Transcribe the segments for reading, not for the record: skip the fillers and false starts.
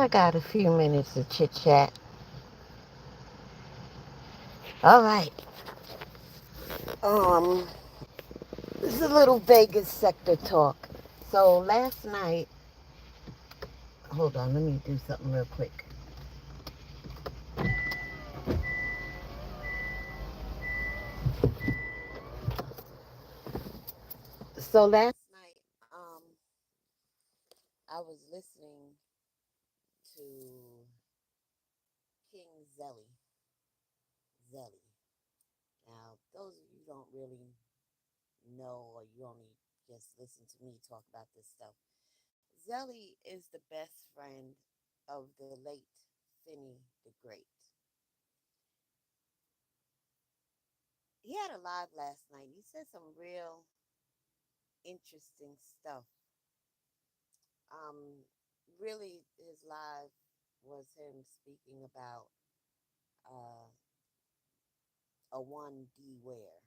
I got a few minutes to chit chat. All right. Um, this is a little Vegas sector talk. So last night, hold on, let me do something real quick. So last night, I was listening to King Zelly. Now, those of you who don't really know, or you only just listen to me talk about this stuff, Zelly is the best friend of the late Finney the Great. He had a live last night. He said some real interesting stuff. Um, really, his live was him speaking about uh, a one D Ware.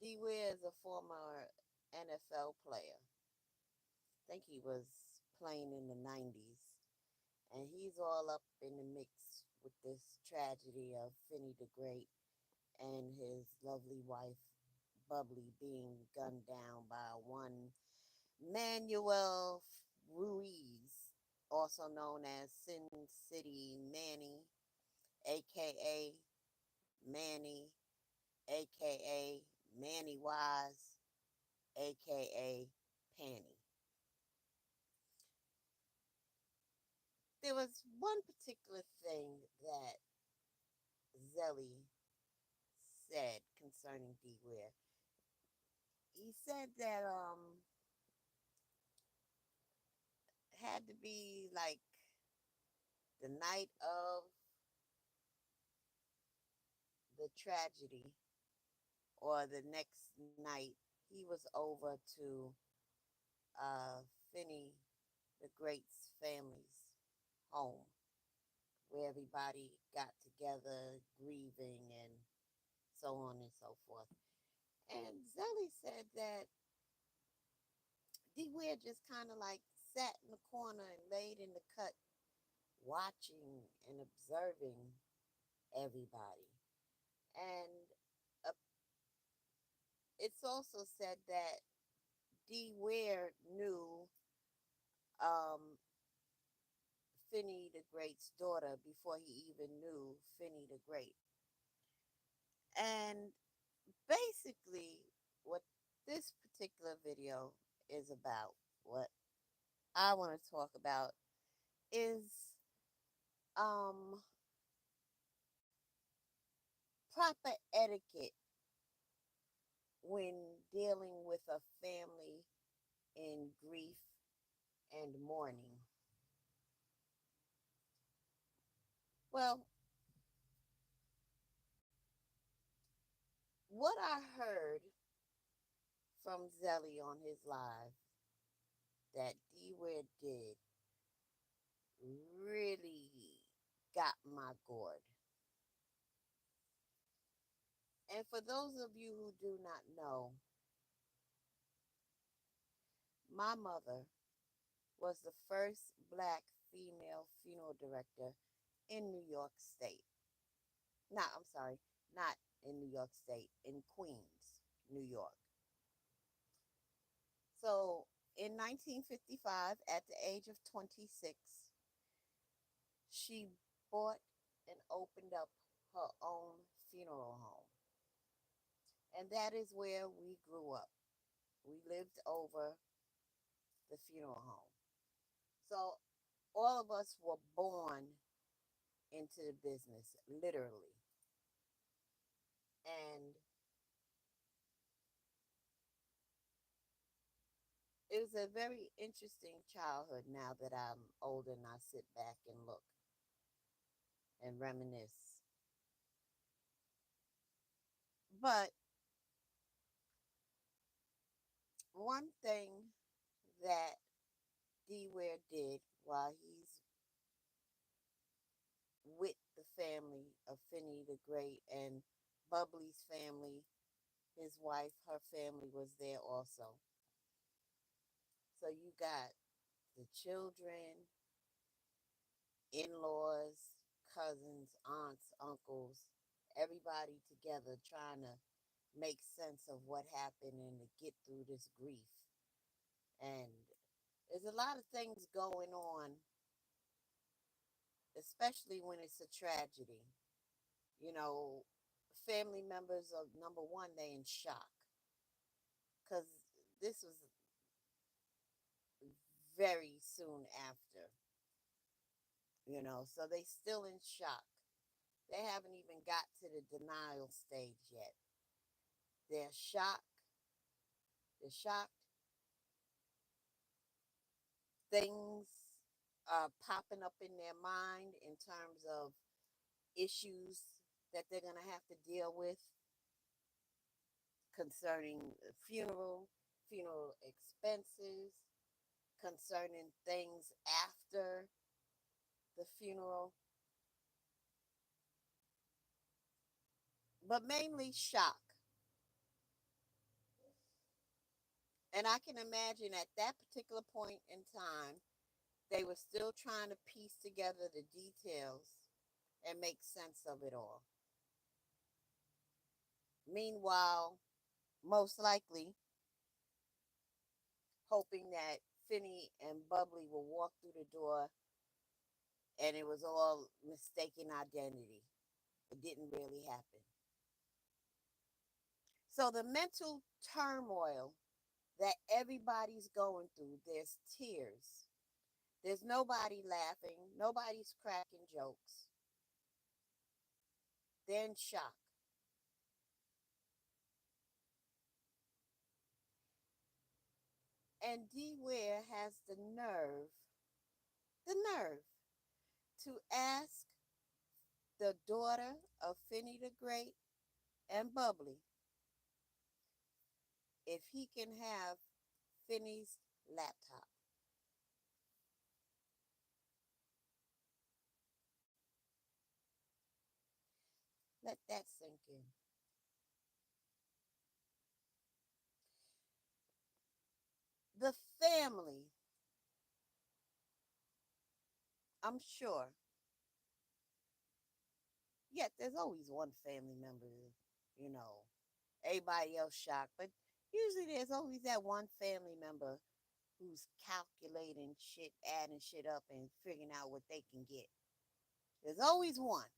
D Ware is a former NFL player. I think he was playing in the 90s. And he's all up in the mix with this tragedy of Finney the Great and his lovely wife, Bubbly, being gunned down by one Manuel Ruiz, also known as Sin City Manny, aka Manny, aka Manny Wise, aka Panny. There was one particular thing that Zelly said concerning D Ware. He said that had to be like the night of the tragedy or the next night he was over to Finney the Great's family's home where everybody got together grieving and so on and so forth. And Zelly said that D Ware just kind of like sat in the corner and laid in the cut watching and observing everybody. And uh, it's also said that D Ware knew um, Finney the Great's daughter before he even knew Finney the Great. And basically, what this particular video is about, what I want to talk about, is um, proper etiquette when dealing with a family in grief and mourning. Well, what I heard from Zelly on his live that D Ware did really got my gourd. And for those of you who do not know, my mother was the first black female funeral director in New York State. Not, I'm sorry, not in New York State, in Queens, New York. So in 1955, at the age of 26, she bought and opened up her own funeral home. And that is where we grew up. We lived over the funeral home. So all of us were born into the business, literally. And it was a very interesting childhood now that I'm older and I sit back and look and reminisce. But one thing that D Ware did while he's with the family of Finney the Great and Bubbly's family, his wife, her family was there also. So you got the children, in-laws, cousins, aunts, uncles, everybody together trying to make sense of what happened and to get through this grief. And there's a lot of things going on, especially when it's a tragedy. You know, family members are number one, they in shock because this was very soon after, so they still in shock. They haven't even got to the denial stage yet. They're shocked. They're shocked. Things are popping up in their mind in terms of issues that they're going to have to deal with concerning funeral expenses, concerning things after the funeral, but mainly shock. And I can imagine at that particular point in time, they were still trying to piece together the details and make sense of it all. Meanwhile, most likely hoping that Finney and Bubbly will walk through the door and it was all mistaken identity. It didn't really happen. So the mental turmoil that everybody's going through, there's tears. There's nobody laughing, nobody's cracking jokes. They're in shock. And D Ware has the nerve to ask the daughter of Finney the Great and Bubbly if he can have Finney's laptop. Let that sink in. The family, I'm sure, yet there's always one family member, you know, everybody else shocked, but usually there's always that one family member who's calculating shit, adding shit up, and figuring out what they can get. There's always one.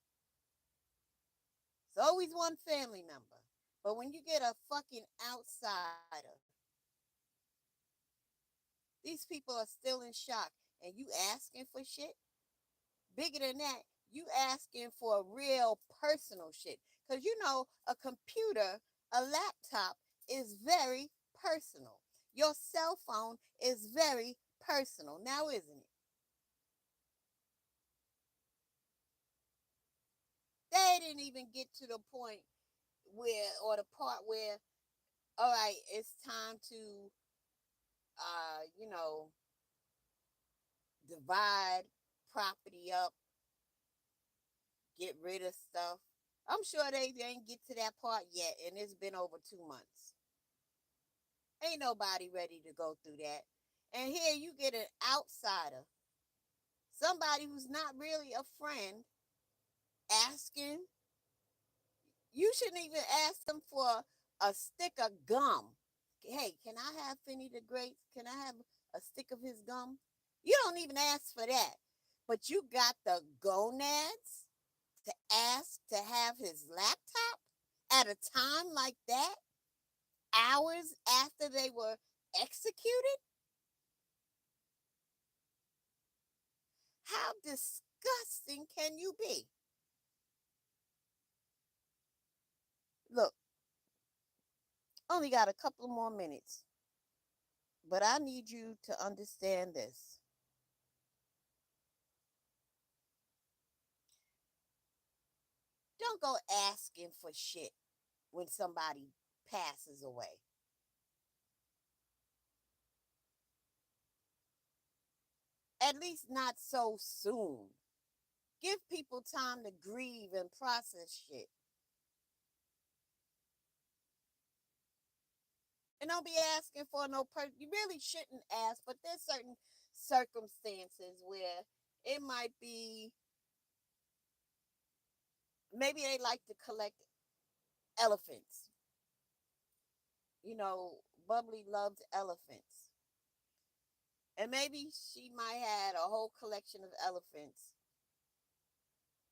There's always one family member. But when you get a fucking outsider, these people are still in shock, and you asking for shit. Bigger than that, you asking for real personal shit. Because a computer, a laptop is very personal. Your cell phone is very personal. Now, isn't it? They didn't even get to the point where, or the part where, all right, it's time to, uh, you know, divide property up, get rid of stuff. I'm sure they ain't get to that part yet, and it's been over 2 months. Ain't nobody ready to go through that. And here you get an outsider, somebody who's not really a friend, asking. You shouldn't even ask them for a stick of gum. Hey, can I have Finney the Great? Can I have a stick of his gum? You don't even ask for that. But you got the gonads to ask to have his laptop at a time like that, hours after they were executed? How disgusting can you be? Look, only got a couple more minutes, but I need you to understand this. Don't go asking for shit when somebody passes away. At least not so soon. Give people time to grieve and process shit. And don't be asking for no You really shouldn't ask, but there's certain circumstances where it might be, maybe they like to collect elephants. You know, Bubbly loves elephants. And maybe she might have a whole collection of elephants.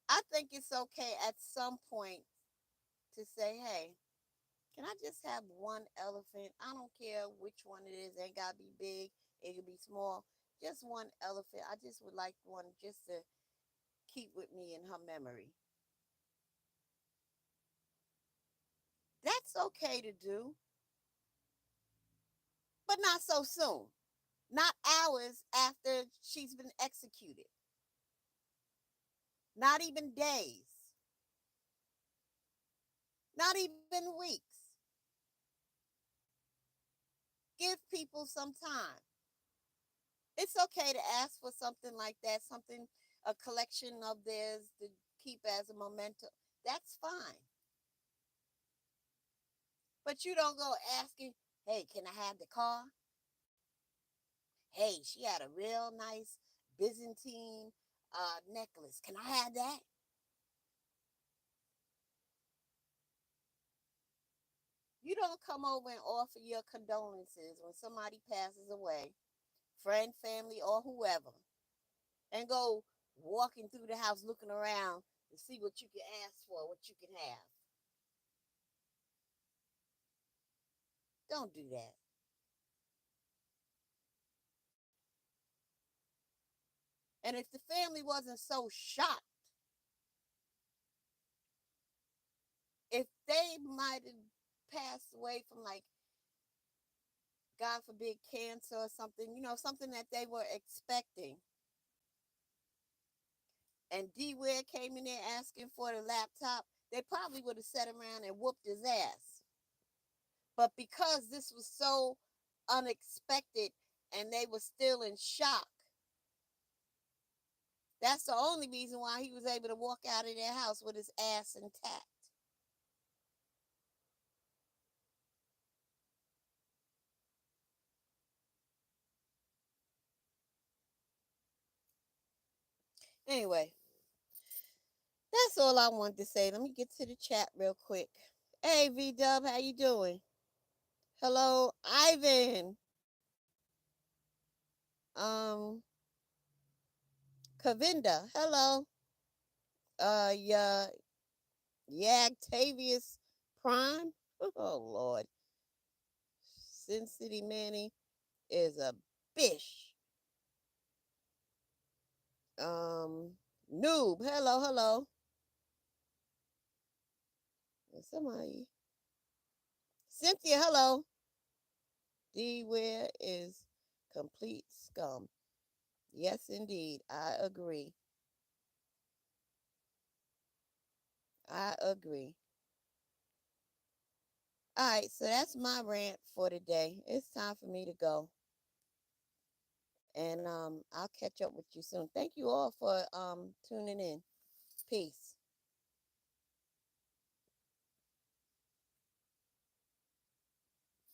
I think it's okay at some point to say, hey, can I just have one elephant? I don't care which one it is. It ain't got to be big, it could be small. Just one elephant. I just would like one just to keep with me in her memory. That's okay to do, but not so soon. Not hours after she's been executed, not even days, not even weeks. Give people some time. It's okay to ask for something like that, something, a collection of theirs to keep as a memento. That's fine. But you don't go asking, hey, can I have the car? Hey, she had a real nice Byzantine necklace. Can I have that? You don't come over and offer your condolences when somebody passes away, friend, family, or whoever, and go walking through the house looking around to see what you can ask for, what you can have. Don't do that. And if the family wasn't so shocked, if they might have passed away from, like, God forbid, cancer or something, something that they were expecting, and D Ware came in there asking for the laptop, they probably would have sat around and whooped his ass. But because this was so unexpected and they were still in shock, that's the only reason why he was able to walk out of their house with his ass intact. Anyway, that's all I wanted to say. Let me get to the chat real quick. Hey, V Dub, how you doing? Hello, Ivan. Um, Kavinda. Hello. Yeah, Octavius Prime. Oh Lord, Sin City Manny is a bish. Noob. Hello, hello. Somebody. Cynthia. Hello. D Ware is complete scum. Yes, indeed. I agree. I agree. All right, so that's my rant for today. It's time for me to go. And I'll catch up with you soon. Thank you all for tuning in. Peace.